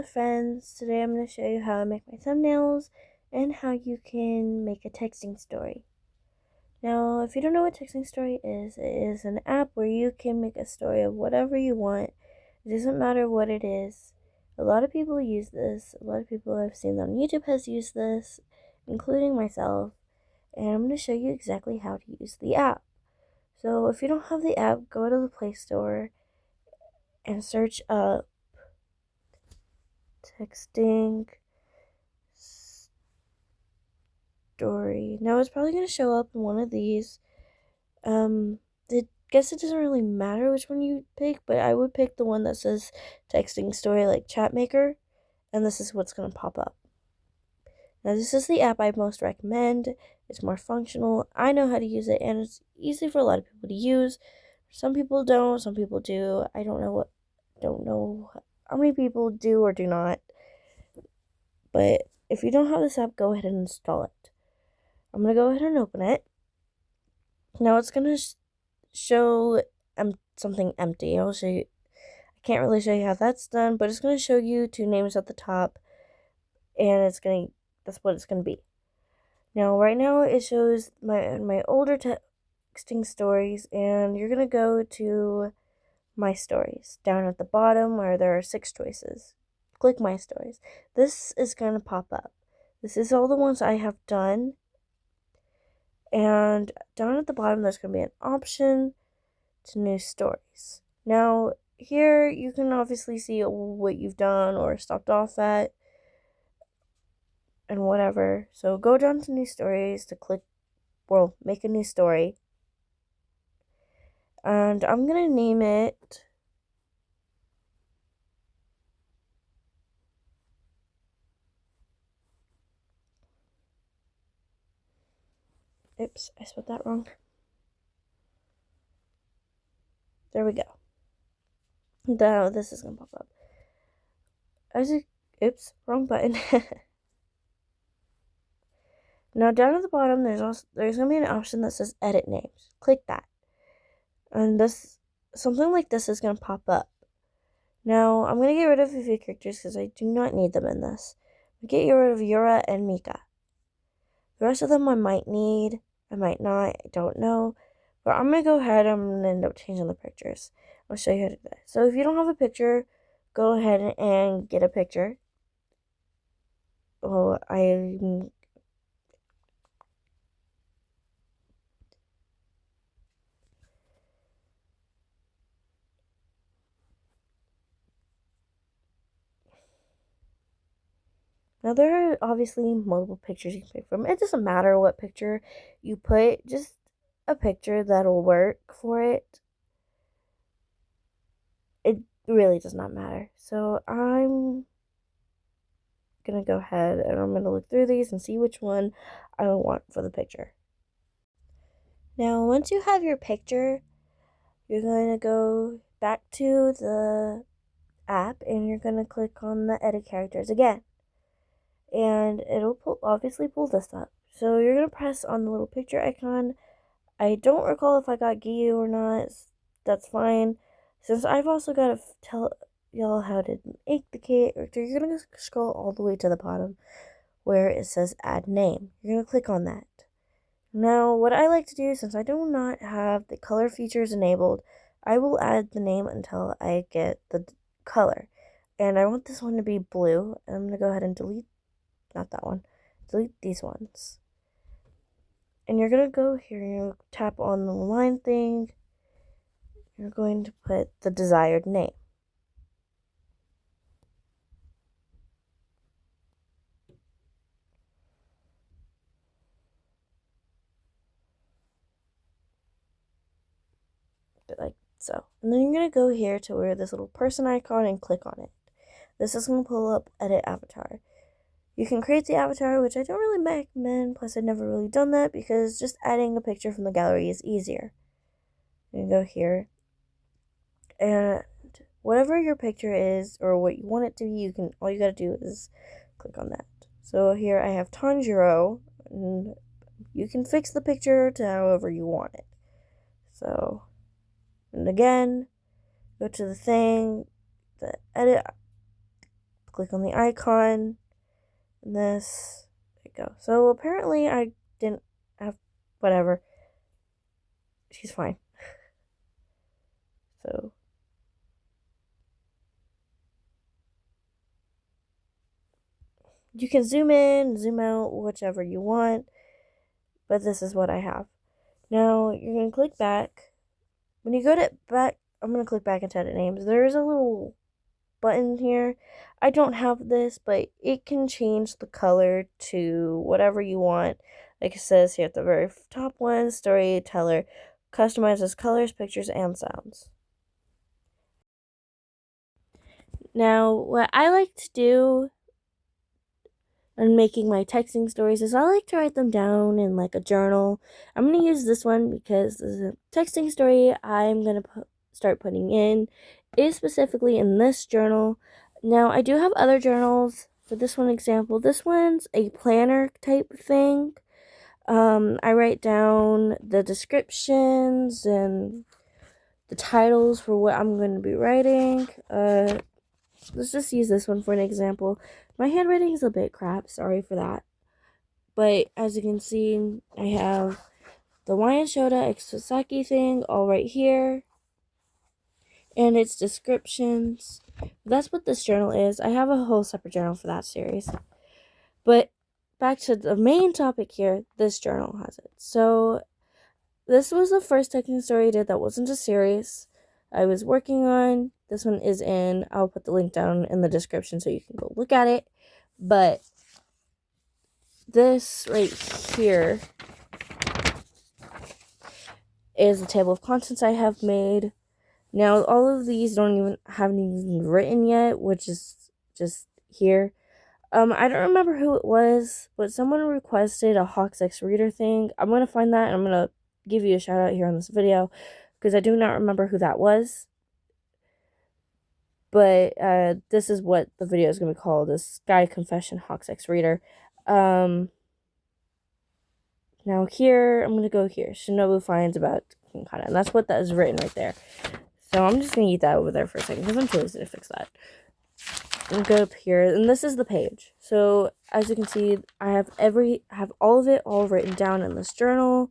hello friends, today I'm going to show you how I make my thumbnails and how you can make a texting story. Now, if you don't know what texting story is, it is an app where you can make a story of whatever you want. It doesn't matter what it is. A lot of people use this. A lot of people I've seen on YouTube has used this, including myself. And I'm going to show you exactly how to use the app. So if you don't have the app, go to the Play Store and search up texting story. Now it's probably going to show up in one of these. I guess it doesn't really matter which one you pick, but I would pick the one that says texting story, like chat maker, and this is what's going to pop up. Now this is the app I most recommend. It's more functional. I know how to use it, and it's easy for a lot of people to use. Some people don't, some people do. I don't know how many people do or do not. But if you don't have this app, go ahead and install it. I'm going to go ahead and open it. Now it's going to show something empty. I'll show you. I can't really show you how that's done, but it's going to show you two names at the top, and that's what it's going to be. Now, right now, it shows my older texting stories, and you're going to go to My Stories. Down at the bottom where there are 6 choices. Click My Stories. This is going to pop up. This is all the ones I have done. And down at the bottom, there's going to be an option to New Stories. Now, here you can obviously see what you've done or stopped off at and whatever. So go down to New Stories to make a new story. And I'm going to name it Oops, I spelled that wrong. There we go. Now this is gonna pop up. Oops, wrong button. Now down at the bottom, there's gonna be an option that says Edit Names. Click that, and something like this is gonna pop up. Now I'm gonna get rid of a few characters because I do not need them in this. Get rid of Yura and Mika. The rest of them I might need, I might not, I don't know. But I'm going to go ahead and I'm going to end up changing the pictures. I'll show you how to do that. So if you don't have a picture, go ahead and get a picture. Oh, Now there are obviously multiple pictures you can pick from. It doesn't matter what picture you put, just a picture that'll work for it. It really does not matter. So I'm gonna go ahead and I'm gonna look through these and see which one I want for the picture. Now once you have your picture, you're going to go back to the app and you're going to click on the edit characters again, and it'll obviously pull this up. So you're going to press on the little picture icon. I don't recall if I got Giyu or not. That's fine, since I've also got to tell y'all how to make the character. You're going to scroll all the way to the bottom where it says add name. You're going to click on that. Now, what I like to do, since I do not have the color features enabled, I will add the name until I get the color. And I want this one to be blue. And I'm going to go ahead and delete these ones. And you're going to go here, you tap on the line thing. You're going to put the desired name. Like so. And then you're going to go here to where this little person icon and click on it. This is going to pull up edit avatar. You can create the avatar, which I don't really recommend, plus I've never really done that because just adding a picture from the gallery is easier. You can go here, and whatever your picture is or what you want it to be, all you gotta do is click on that. So here I have Tanjiro, and you can fix the picture to however you want it. So, and again, go to the thing, the edit, click on the icon, and this, there you go. So apparently I didn't have, whatever, she's fine. So you can zoom in, zoom out, whichever you want, but this is what I have. Now you're going to click back. When you go to back, I'm going to click back into edit names. There's a little button here. I don't have this, but it can change the color to whatever you want. Like it says here at the very top one, storyteller customizes colors, pictures, and sounds. Now, what I like to do and making my texting stories is I like to write them down in like a journal. I'm going to use this one because the texting story I'm going to start putting in is specifically in this journal. Now, I do have other journals. For this one example, this one's a planner type thing. I write down the descriptions and the titles for what I'm going to be writing. Let's just use this one for an example. My handwriting is a bit crap, sorry for that. But as you can see, I have the Wine Shoda Exosaki thing all right here. And its descriptions. That's what this journal is. I have a whole separate journal for that series. But back to the main topic here, this journal has it. So this was the first texting story I did that wasn't a series I was working on. This one is in, I'll put the link down in the description so you can go look at it. But this right here is the table of contents I have made. Now, all of these haven't even written yet, which is just here. I don't remember who it was, but someone requested a Hawksex reader thing. I'm going to find that, and I'm going to give you a shout out here on this video, because I do not remember who that was. But this is what the video is going to be called, the Sky Confession Hawksex reader. Now here, I'm going to go here. Shinobu finds about Kinkana, and that's what that is written right there. So I'm just going to eat that over there for a second, because I'm too lazy to fix that. And go up here, and this is the page. So as you can see, I have all of it all written down in this journal,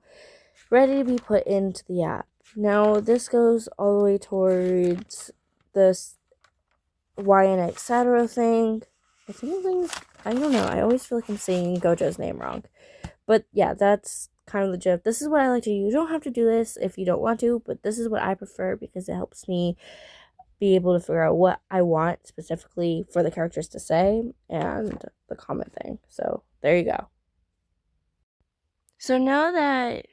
ready to be put into the app. Now this goes all the way towards this YNX Satiro thing. I don't know. I always feel like I'm saying Gojo's name wrong, but yeah, that's kind of the gist. This is what I like to do. You don't have to do this if you don't want to, but this is what I prefer because it helps me be able to figure out what I want specifically for the characters to say and the comment thing. So there you go. So now that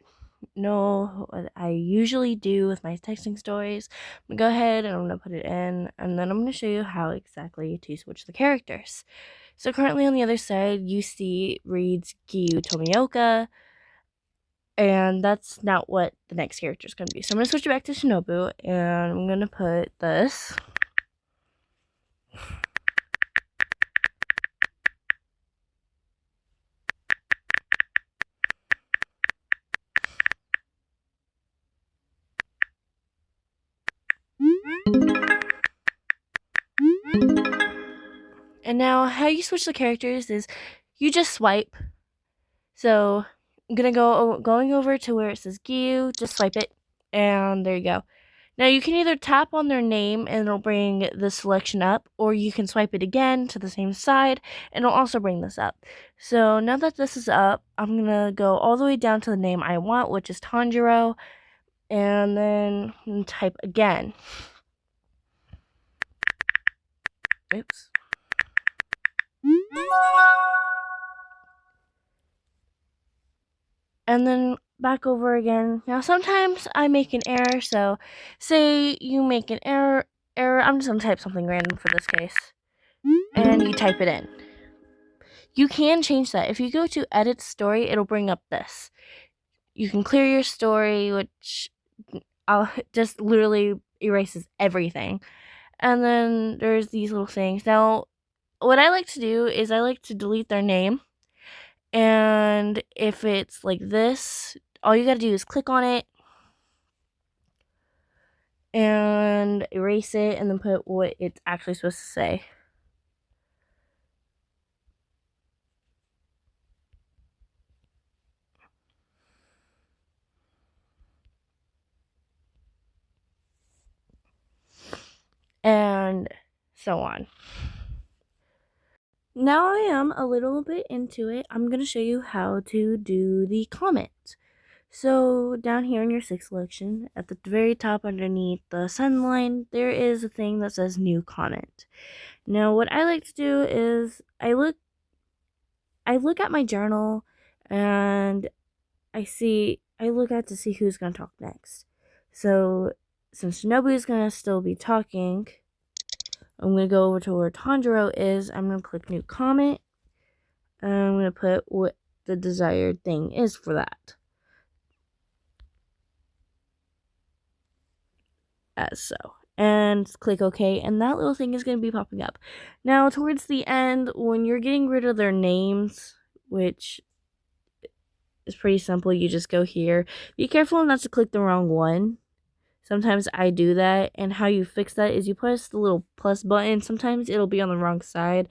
you know what I usually do with my texting stories, I'm gonna go ahead and I'm gonna put it in, and then I'm gonna show you how exactly to switch the characters. So currently on the other side, you see reads Giyu Tomioka, and that's not what the next character is going to be. So I'm going to switch it back to Shinobu, and I'm going to put this. And now how you switch the characters is you just swipe. So I'm going to going over to where it says Giyu, just swipe it, and there you go. Now you can either tap on their name and it'll bring the selection up, or you can swipe it again to the same side and it'll also bring this up. So now that this is up, I'm gonna go all the way down to the name I want, which is Tanjiro, and then type again. Oops. And then back over again. Now sometimes I make an error, so say you make an error, I'm just gonna type something random for this case, and you type it in. You can change that. If you go to edit story, it'll bring up this. You can clear your story, which I'll just literally erases everything. And then there's these little things. Now, what I like to do is I like to delete their name. And if it's like this, all you gotta do is click on it and erase it and then put what it's actually supposed to say. so on. Now I am a little bit into it. I'm going to show you how to do the comment. So down here in your 6 selection, at the very top underneath the send line, there is a thing that says new comment. Now what I like to do is I look at my journal and I look at to see who's going to talk next. So since nobody's going to still be talking, I'm going to go over to where Tanjiro is. I'm going to click new comment. And I'm going to put what the desired thing is for that. As so. And click OK, and that little thing is going to be popping up. Now, towards the end, when you're getting rid of their names, which is pretty simple, you just go here. Be careful not to click the wrong one. Sometimes I do that, and how you fix that is you press the little plus button. Sometimes it'll be on the wrong side.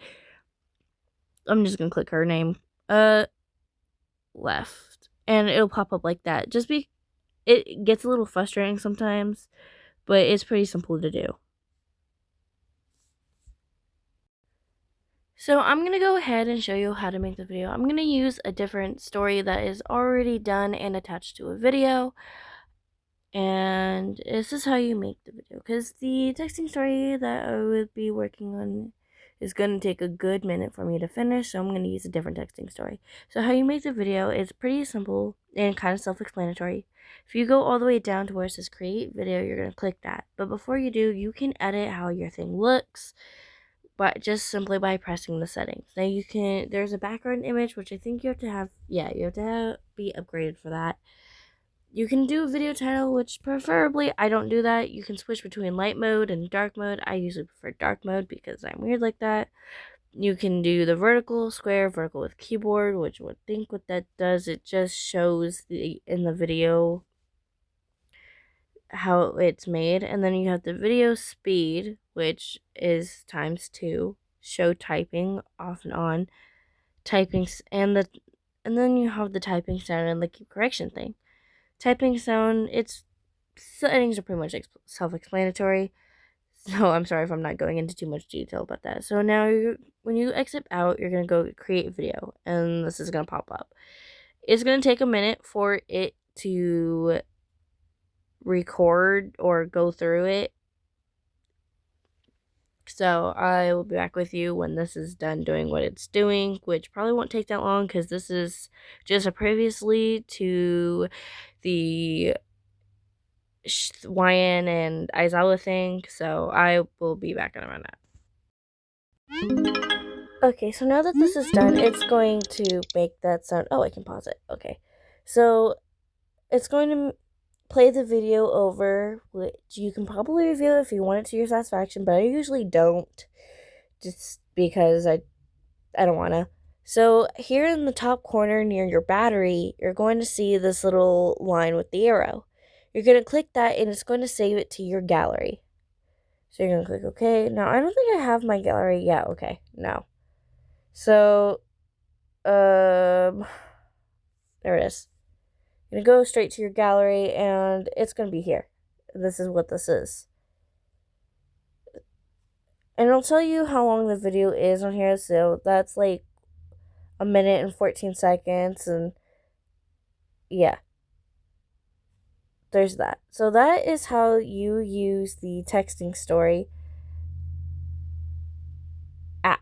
I'm just going to click her name. Left. And it'll pop up like that. It gets a little frustrating sometimes, but it's pretty simple to do. So I'm going to go ahead and show you how to make the video. I'm going to use a different story that is already done and attached to a video. And this is how you make the video, because the texting story that I would be working on is going to take a good minute for me to finish, so I'm going to use a different texting story. So how you make the video is pretty simple and kind of self-explanatory. If you go all the way down to where it says create video, you're going to click that. But before you do, you can edit how your thing looks, but just simply by pressing the settings. Now there's a background image, which I think you have to be upgraded for that. You can do a video title, which preferably I don't do that. You can switch between light mode and dark mode. I usually prefer dark mode because I'm weird like that. You can do the vertical, square, vertical with keyboard, which would think what that does, it just shows in the video how it's made. And then you have the video speed, which is ×2, show typing off and on, typing, and then you have the typing sound and the keep correction thing. Typing sound, its settings are pretty much self-explanatory, so I'm sorry if I'm not going into too much detail about that. So now when you exit out, you're going to go create video, and this is going to pop up. It's going to take a minute for it to record or go through it. So I will be back with you when this is done doing what it's doing, which probably won't take that long because this is just a previously to the YN and Aizawa thing, so I will be back in a minute. Okay, so now that this is done, it's going to make that sound. Oh, I can pause it. Okay, so it's going to play the video over, which you can probably review if you want it to your satisfaction, but I usually don't, just because I don't want to. So here in the top corner near your battery, you're going to see this little line with the arrow. You're going to click that, and it's going to save it to your gallery. So you're going to click OK. Now, I don't think I have my gallery yet. Okay, no. So, there it is. You're going to go straight to your gallery, and it's going to be here. This is what this is. And it'll tell you how long the video is on here. So that's like 1 minute and 14 seconds. And yeah. There's that. So that is how you use the texting story app.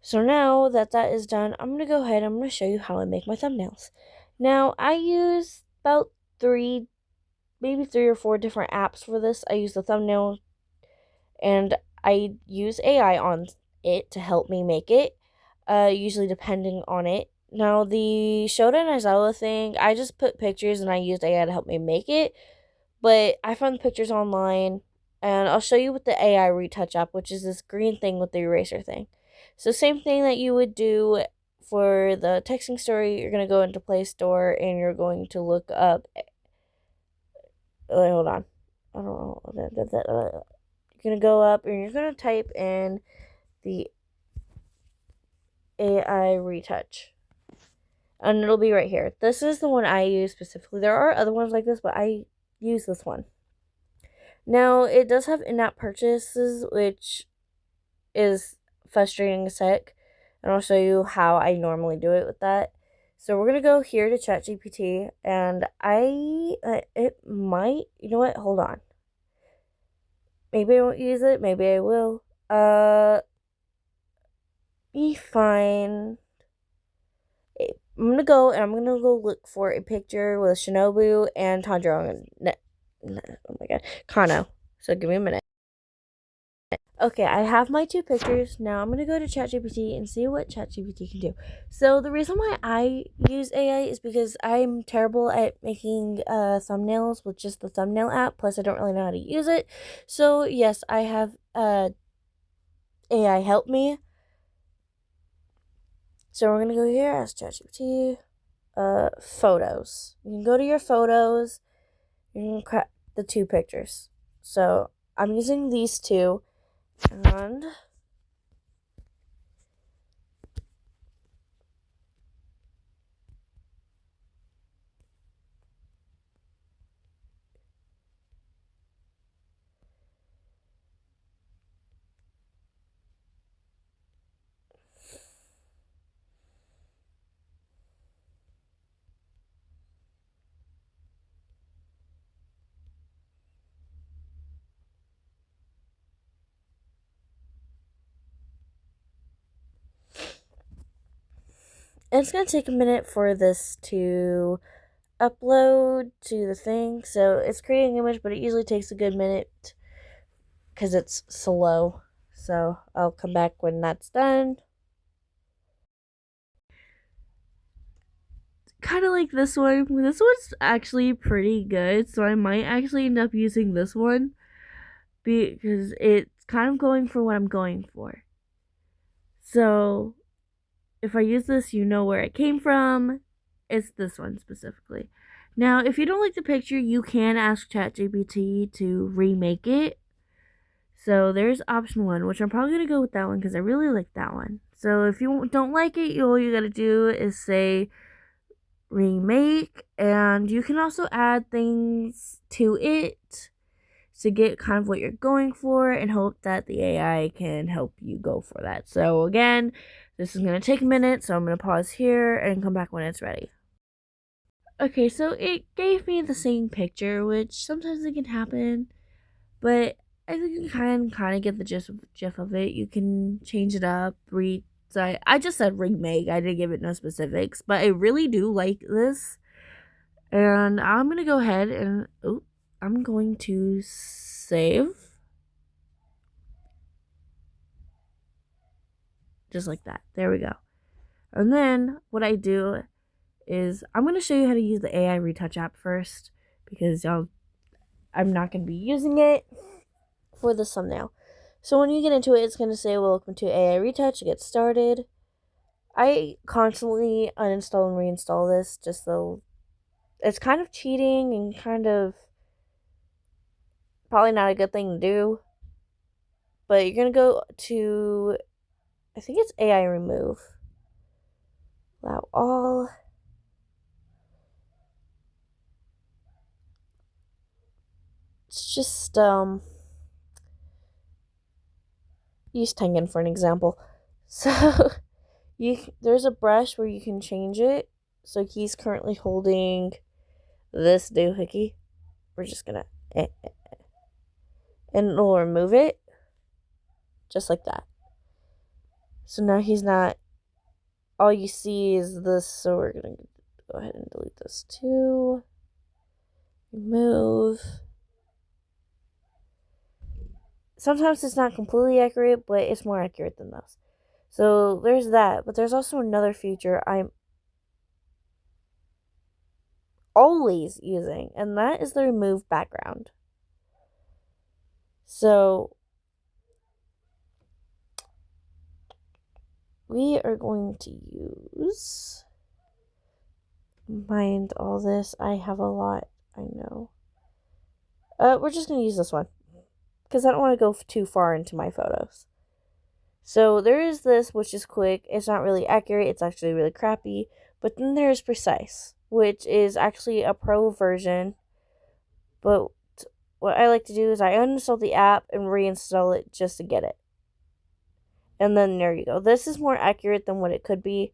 So now that is done, I'm going to go ahead and I'm going to show you how I make my thumbnails. Now, I use about maybe 3 or 4 different apps for this. I use the thumbnail, and I use AI on it to help me make it, usually depending on it. Now, the Shoda and Aizawa thing, I just put pictures and I used AI to help me make it, but I found the pictures online, and I'll show you with the AI retouch app, which is this green thing with the eraser thing. So same thing that you would do for the texting story, you're going to go into Play Store and you're going to look up, hold on, I don't know, you're going to go up and you're going to type in the AI retouch. And it'll be right here. This is the one I use specifically. There are other ones like this, but I use this one. Now, it does have in-app purchases, which is frustrating as heck. And I'll show you how I normally do it with that. So we're going to go here to ChatGPT. And it might, you know what? Hold on. Maybe I won't use it. Maybe I will. Be fine. I'm gonna go and I'm gonna go look for a picture with Shinobu and Tanjiro. Oh my god, Kano. So give me a minute. Okay, I have my two pictures. Now I'm gonna go to ChatGPT and see what ChatGPT can do. So the reason why I use AI is because I'm terrible at making thumbnails with just the thumbnail app. Plus, I don't really know how to use it. So yes, I have AI help me. So we're gonna go here, ask ChatGPT. Photos. You can go to your photos. You can crop the two pictures. So I'm using these two, and it's gonna take a minute for this to upload to the thing. So it's creating an image, but it usually takes a good minute because it's slow. So I'll come back when that's done. Kind of like this one. This one's actually pretty good, so I might actually end up using this one because it's kind of going for what I'm going for. So if I use this, you know where it came from. It's this one specifically. Now, if you don't like the picture, you can ask ChatGPT to remake it. So there's option one, which I'm probably going to go with that one because I really like that one. So if you don't like it, all you got to do is say remake, and you can also add things to it to get kind of what you're going for and hope that the AI can help you go for that. So again, this is going to take a minute, so I'm going to pause here and come back when it's ready. Okay, so it gave me the same picture, which sometimes it can happen, but I think you can kind of get the gist of it. You can change it up, so I just said remake. I didn't give it no specifics, but I really do like this. And I'm going to go ahead and I'm going to save. Just like that. There we go. And then what I do is I'm going to show you how to use the AI retouch app first because I'm not going to be using it for the thumbnail. So when you get into it, it's going to say welcome to AI retouch to get started. I constantly uninstall and reinstall this just so it's kind of cheating and kind of probably not a good thing to do. But you're going to go to, I think it's AI remove. Allow all. It's just use Tengen for an example. So there's a brush where you can change it. So he's currently holding this doohickey. We're just gonna and it'll remove it just like that. So now he's not, all you see is this, so we're gonna go ahead and delete this too. Remove. Sometimes it's not completely accurate, but it's more accurate than those. So there's that, but there's also another feature I'm always using, and that is the remove background. So we are going to use, mind all this, I have a lot, I know. We're just going to use this one because I don't want to go too far into my photos. So there is this, which is quick. It's not really accurate. It's actually really crappy. But then there's precise, which is actually a pro version. But what I like to do is I uninstall the app and reinstall it just to get it. And then there you go. This is more accurate than what it could be.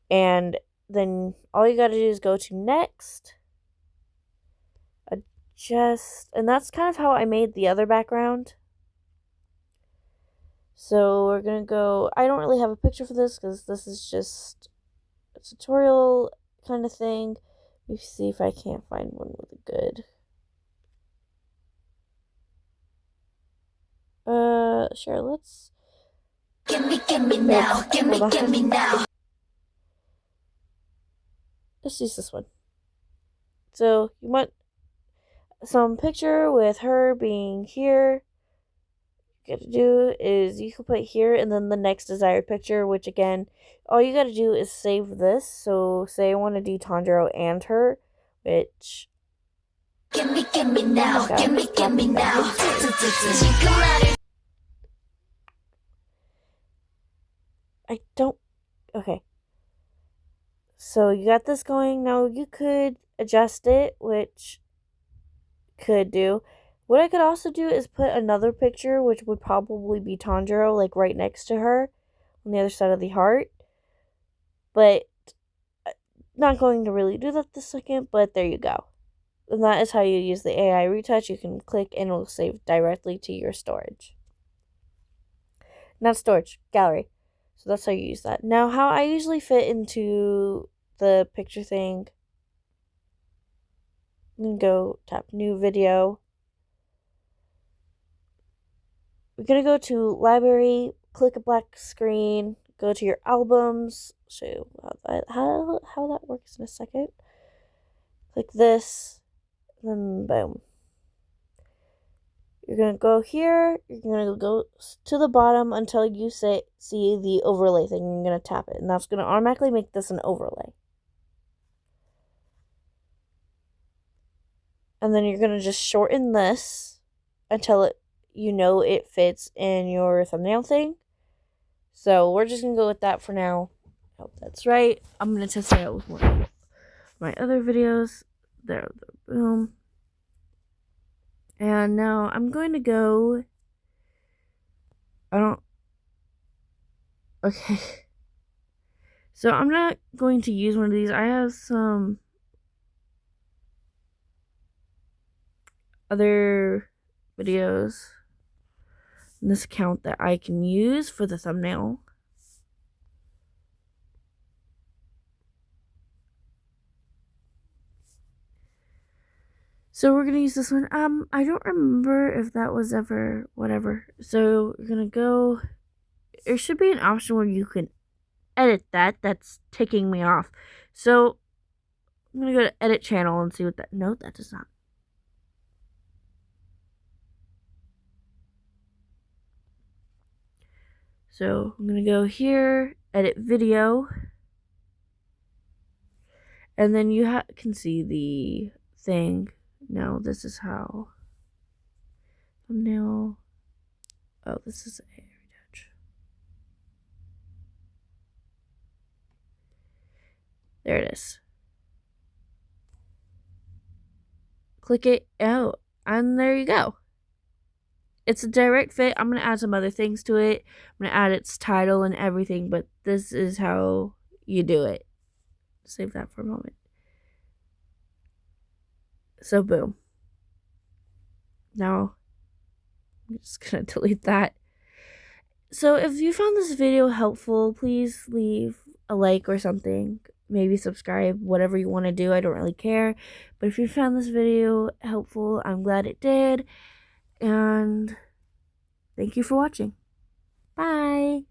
And then all you got to do is go to next, adjust, and that's kind of how I made the other background. So we're going to go, I don't really have a picture for this because this is just a tutorial kind of thing. Let me see if I can't find one with a good. Sure, let's. Gimme now, gimme now. Let's use this one. So you want some picture with her being here. What you gotta do is you can put here and then the next desired picture, which again, all you gotta do is save this. So say I want to do Tanjiro and her, which Gimme now, gimme now. I don't. Okay. So you got this going. Now you could adjust it, which could do. What I could also do is put another picture, which would probably be Tanjiro, like right next to her on the other side of the heart. But not going to really do that this second, but there you go. And that is how you use the AI retouch. You can click and it will save directly to your storage. Not storage, gallery. So that's how you use that. Now, how I usually fit into the picture thing. I'm going to go tap new video. We're going to go to library, click a black screen, go to your albums. Show you how that works in a second. Click this, then boom. You're going to go here, you're going to go to the bottom until you see the overlay thing. You're going to tap it, and that's going to automatically make this an overlay. And then you're going to just shorten this until it fits in your thumbnail thing. So we're just going to go with that for now. I hope that's right. I'm going to test it out with one of my other videos. There, boom. And now I'm going to go. Okay. So I'm not going to use one of these. I have some other videos in this account that I can use for the thumbnail. So we're going to use this one. I don't remember if that was ever whatever. So we're going to go. There should be an option where you can edit that. That's ticking me off. So I'm going to go to edit channel and see what that. No, that does not. So I'm going to go here, edit video. And then you can see the thing. Now this is how. Thumbnail. Oh, this is a retouch. There it is. Click it. Oh, and there you go. It's a direct fit. I'm going to add some other things to it. I'm going to add its title and everything, but this is how you do it. Save that for a moment. So boom. Now, I'm just going to delete that. So if you found this video helpful, please leave a like or something. Maybe subscribe, whatever you want to do. I don't really care. But if you found this video helpful, I'm glad it did. And thank you for watching. Bye.